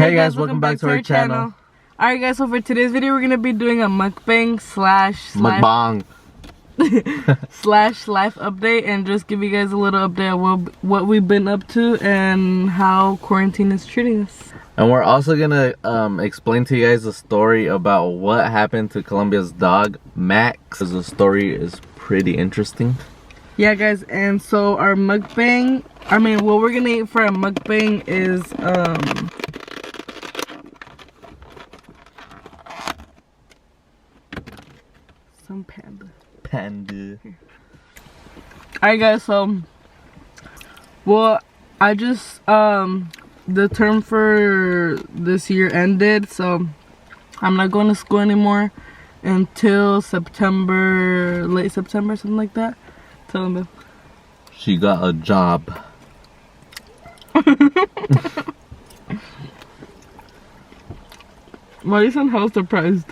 Hey guys, welcome back to our channel. Alright guys, so for today's video we're gonna be doing a mukbang slash Mukbang slash life update, and just give you guys a little update of what we've been up to and how quarantine is treating us. And we're also gonna explain to you guys a story about what happened to Colombia's dog Max. The story is pretty interesting. Yeah guys, and so our mukbang, what we're gonna eat for our mukbang is some panda. Alright guys, so I just the term for this year ended, so I'm not going to school anymore until September, late September, something like that. Tell them. She got a job. Why you sound how surprised?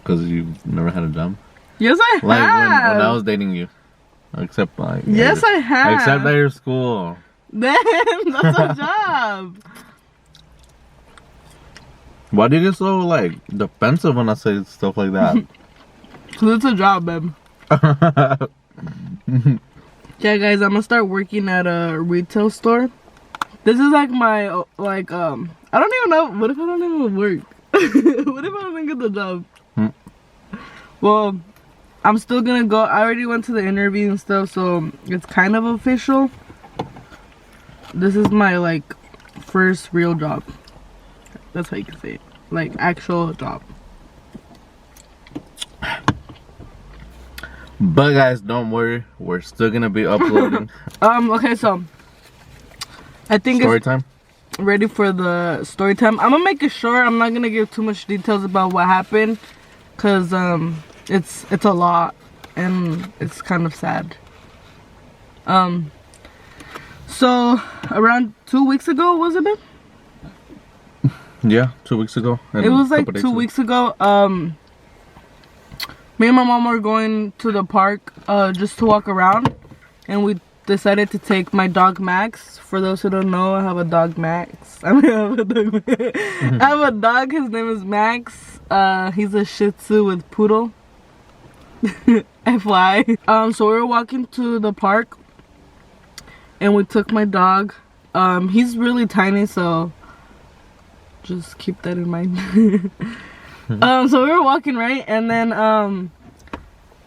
Because you've never had a job? Yes, I have. When I was dating you. Except yes, I have. Except at your school. Then that's a job. Why do you get so defensive when I say stuff like that? Cause it's a job, babe. Yeah, guys, I'm gonna start working at a retail store. This is like my I don't even know. What if I don't even work? What if I don't get the job? Well, I'm still gonna go. I already went to the interview and stuff, so it's kind of official. This is my first real job. That's how you can say it. Actual job. But guys, don't worry, we're still gonna be uploading. Okay, so I think story time. Ready for the story time. I'm gonna make it short. I'm not gonna give too much details about what happened, cause it's a lot and it's kind of sad. So around 2 weeks ago, was it, babe? Yeah, 2 weeks ago. It was like 2 weeks ago. Me and my mom were going to the park just to walk around, and we decided to take my dog Max. For those who don't know, I have a dog Max. I have a dog. I have a dog. His name is Max. He's a Shih Tzu with poodle. FY. So we were walking to the park, and we took my dog. He's really tiny, so just keep that in mind. So we were walking, right, and then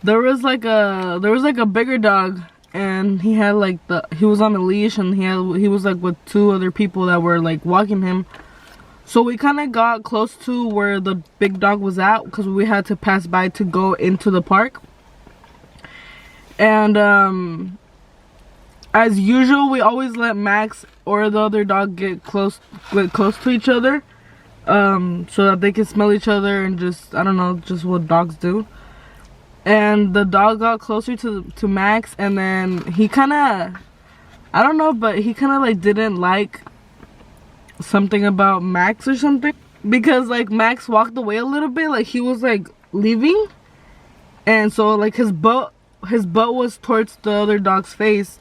there was a bigger dog, and he had he was on a leash, and he was with two other people that were walking him. So we kind of got close to where the big dog was at, because we had to pass by to go into the park. And as usual, we always let Max or the other dog get close to each other. So that they can smell each other and just, I don't know, just what dogs do. And the dog got closer to Max, and then he kind of, I don't know, but he kind of didn't like something about Max or something, because Max walked away a little bit, he was leaving, and so his butt was towards the other dog's face,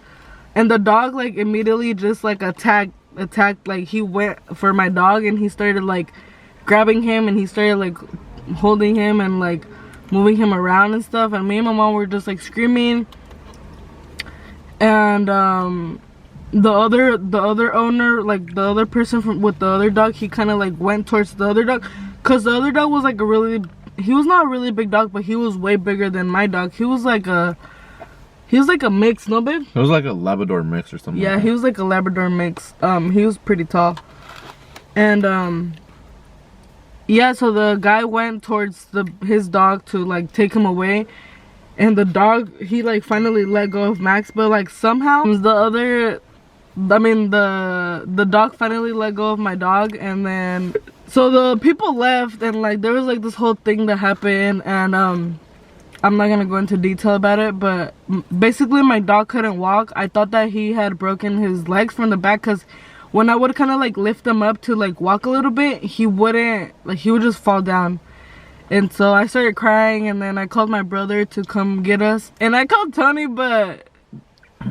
and the dog immediately just attacked, he went for my dog, and he started grabbing him, and he started holding him and moving him around and stuff, and me and my mom were just screaming. And the other owner, the other person with the other dog, he kind of went towards the other dog, because the other dog was he was not a really big dog, but he was way bigger than my dog. He was a mix, no babe? It was a Labrador mix or something. Yeah, he was a Labrador mix. He was pretty tall. And yeah, so the guy went towards his dog to take him away, and the dog, he finally let go of Max, but somehow the dog finally let go of my dog. And then so the people left, and there was this whole thing that happened, and I'm not gonna go into detail about it, but basically my dog couldn't walk. I thought that he had broken his legs from the back, because when I would kind of lift him up to walk a little bit, he wouldn't, he would just fall down. And so I started crying, and then I called my brother to come get us, and I called Tony, but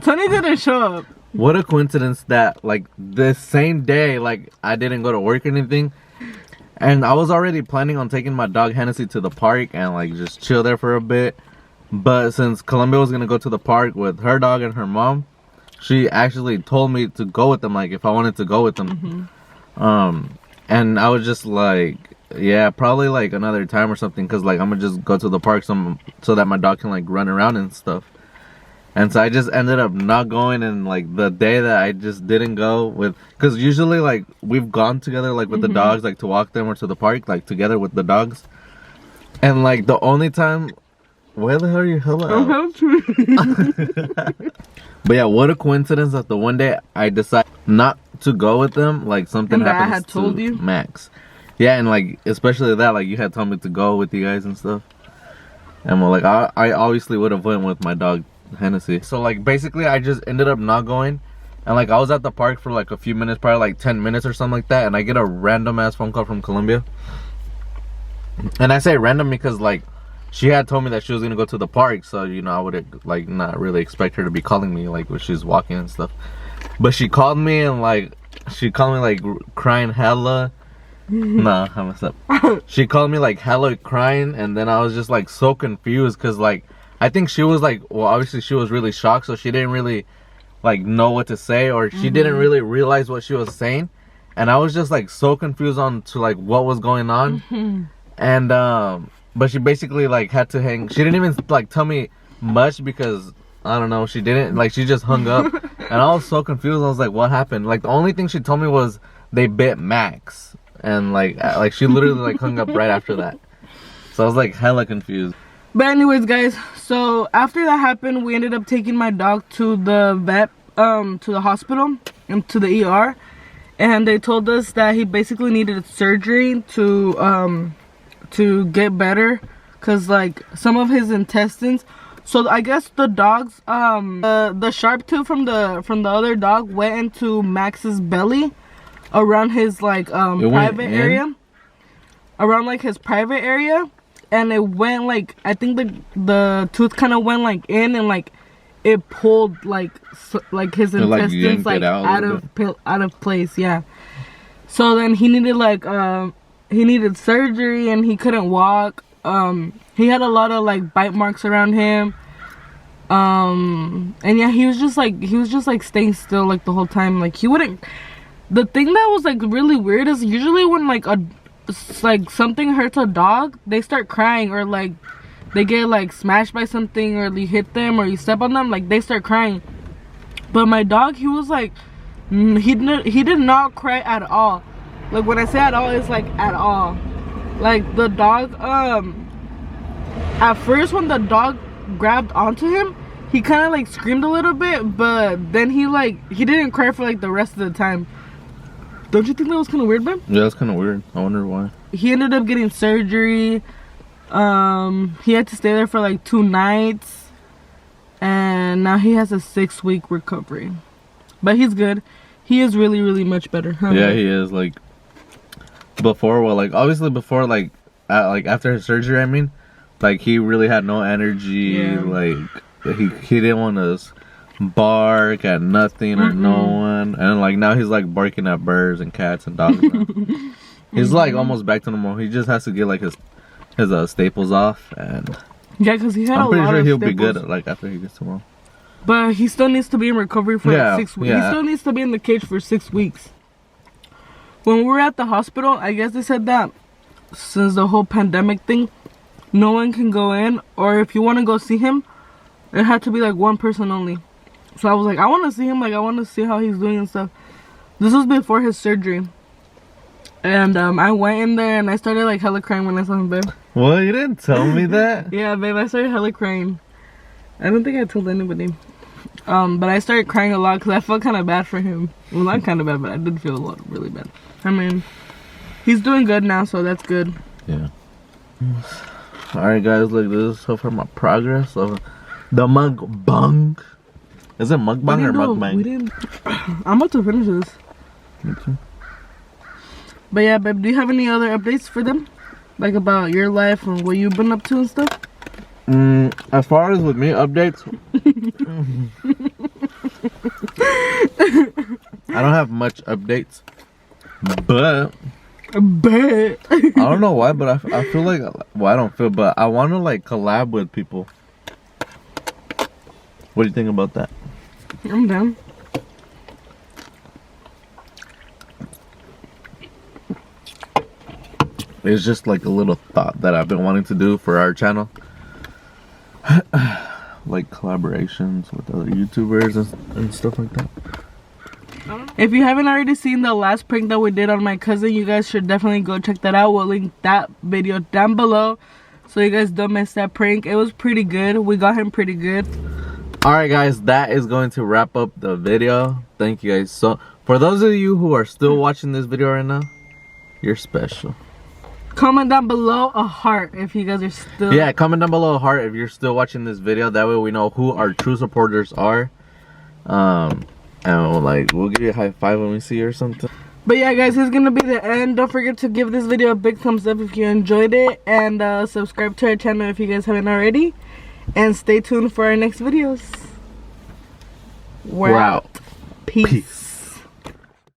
Tony didn't show up. What a coincidence that like this same day, like I didn't go to work or anything, and I was already planning on taking my dog Hennessy to the park and like just chill there for a bit. But since Columbia was gonna go to the park with her dog and her mom, she actually told me to go with them, like if I wanted to go with them. And I was just like, yeah, probably like another time or something, because like I'm gonna just go to the park so that my dog can like run around and stuff. And so I just ended up not going, and like the day that I just didn't go with, because usually like we've gone together like with the dogs, like to walk them or to the park, like together with the dogs. And like the only time, where the hell are you? Hello. But yeah, what a coincidence that the one day I decided not to go with them, like something and happens I had told to you? Max. Yeah, and like especially that, like you had told me to go with you guys and stuff. And well, like I obviously would have went with my dog Hennessy. So like basically I just ended up not going, and like I was at the park for like a few minutes, probably like 10 minutes or something like that, and I get a random ass phone call from Columbia. And I say random because like she had told me that she was gonna go to the park, so you know I would like not really expect her to be calling me like when she's walking and stuff. But she called me, and like she called me like crying hella. Nah, I messed up. She called me like hella crying, and then I was just like so confused because like I think she was like, well, obviously she was really shocked, so she didn't really like know what to say, or she didn't really realize what she was saying. And I was just like so confused on to like what was going on. And but she basically like had to hang. She didn't even like tell me much because I don't know, she didn't like, she just hung up. And I was so confused. I was like, what happened? Like the only thing she told me was they bit Max, and like she literally like hung up right after that. So I was like hella confused. But anyways, guys, so after that happened, we ended up taking my dog to the vet, to the hospital, and to the ER, and they told us that he basically needed surgery to get better, cause like some of his intestines. So I guess the dog's the sharp tooth from the other dog went into Max's belly, around his like private area, around like his private area. And it went like, I think the tooth kind of went like in, and like it pulled like his intestines like out of place. Yeah. So then he needed like he needed surgery, and he couldn't walk. He had a lot of like bite marks around him. And yeah, he was just like staying still like the whole time. Like he wouldn't. The thing that was like really weird is usually when like something hurts a dog, they start crying, or like they get like smashed by something, or you hit them or you step on them, like they start crying. But my dog, he was like, he did not cry at all. Like when I say at all, it's like at all. Like the dog, at first when the dog grabbed onto him, he kind of like screamed a little bit, but then he didn't cry for like the rest of the time. Don't you think that was kind of weird, man? Yeah, that's kind of weird. I wonder why. He ended up getting surgery. He had to stay there for like 2 nights, and now he has a 6-week recovery. But he's good. He is really, really much better. Huh? Yeah, he is. Like before, well, like obviously before, like after his surgery, I mean, like he really had no energy. Yeah. Like he didn't want to bark at nothing or no one, and like now he's like barking at birds and cats and dogs. He's like almost back to normal. He just has to get like his staples off, and yeah, because he had I'm a pretty lot sure of he'll staples. be good like after he gets to normal. But he still needs to be in recovery for like 6 weeks. He still needs to be in the cage for 6 weeks. When we were at the hospital, I guess they said that since the whole pandemic thing, no one can go in, or if you want to go see him, it had to be like one person only. So I was like, I want to see him, like I want to see how he's doing and stuff. This was before his surgery. And I went in there and I started like hella crying when I saw him, babe. Well, you didn't tell me that. Yeah, babe, I started hella crying. I don't think I told anybody. But I started crying a lot because I felt kind of bad for him. Well, not kind of bad, but I did feel a lot really bad. I mean, he's doing good now, so that's good. Yeah. Alright guys, look, this is so far my progress of the mukbang. Is it mukbang or mukbang? I'm about to finish this. Me too. But yeah, babe, do you have any other updates for them? Like about your life and what you've been up to and stuff? As far as with me, updates. I don't have much updates, but I I don't know why, but I feel like, well, I don't feel, but I want to like collab with people. What do you think about that? I'm down. It's just like a little thought that I've been wanting to do for our channel. Like collaborations with other YouTubers and stuff like that. If you haven't already seen the last prank that we did on my cousin, you guys should definitely go check that out. We'll link that video down below so you guys don't miss that prank. It was pretty good. We got him pretty good. Alright guys, that is going to wrap up the video. Thank you guys. So for those of you who are still watching this video right now, you're special. Comment down below a heart if you guys are still... Yeah, comment down below a heart if you're still watching this video. That way we know who our true supporters are. And we'll give you a high five when we see you or something. But yeah guys, it's gonna be the end. Don't forget to give this video a big thumbs up if you enjoyed it. And subscribe to our channel if you guys haven't already. And stay tuned for our next videos. We're out. Peace.